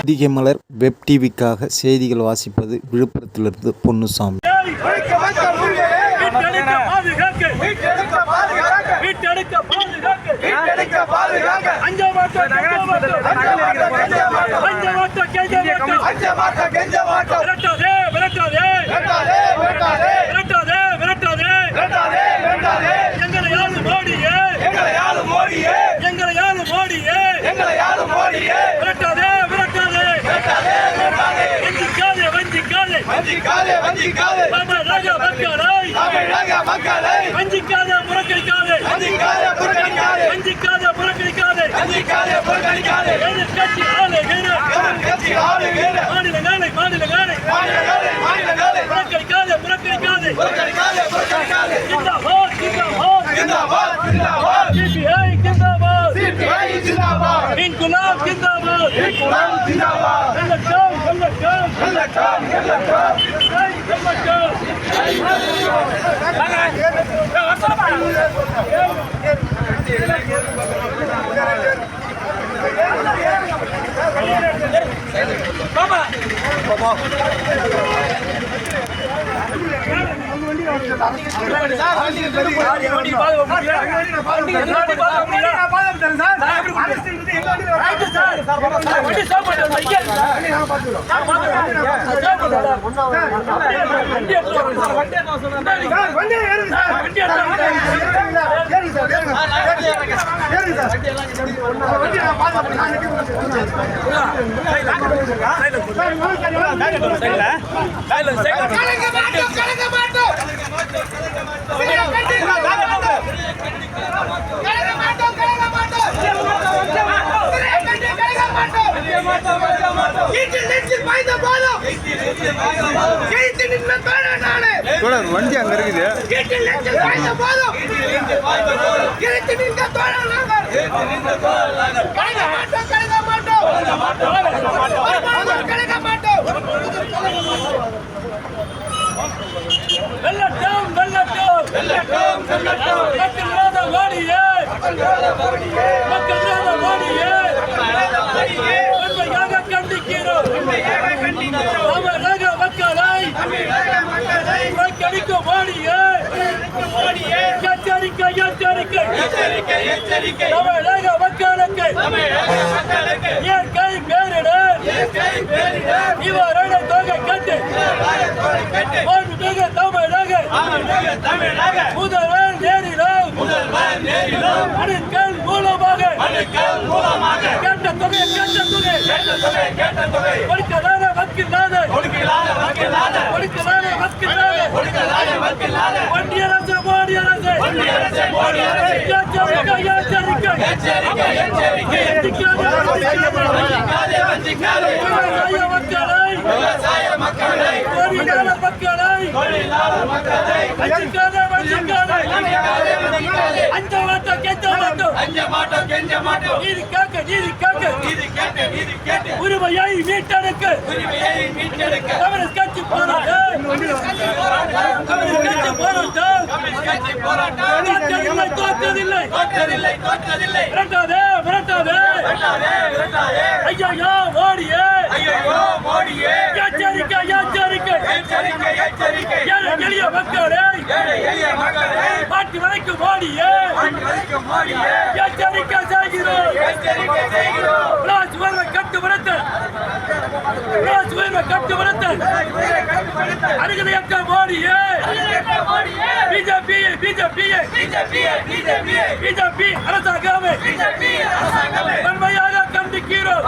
பொதிகை மலர் web டிவிக்காக செய்திகள் வாசிப்பது விழுப்புரத்திலிருந்து பொன்னுசாமி. வண்டி அங்க இருக்குது. உரிமையை மீட்டெடுக்க கட்சி போராட்டம் ஐயா மோடியே எளிய மக்களை மாற்றி வளைக்கும் மோடியே எச்சரிக்கை செய்கிறோம். அருகதையற்ற மோடியே பிஜேபி அரசாங்கமே வன்மையாக கண்டிக்கிறோம்.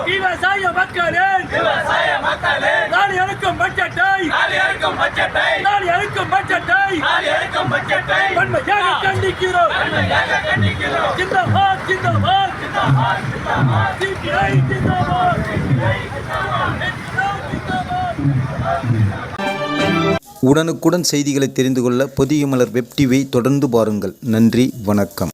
விவசாய மக்களின் நாளை அறுக்கும் பட்ஜெட்டை வன்மையாக கண்டிக்கிறோம். ஜிந்தாபாத் ஜிந்தாபாத் சிபிஐ ஜிந்தாபாத். உடனுக்குடன் செய்திகளை தெரிந்து கொள்ள பொதிகை மலர் வெப் டிவியை தொடர்ந்து பாருங்கள். நன்றி, வணக்கம்.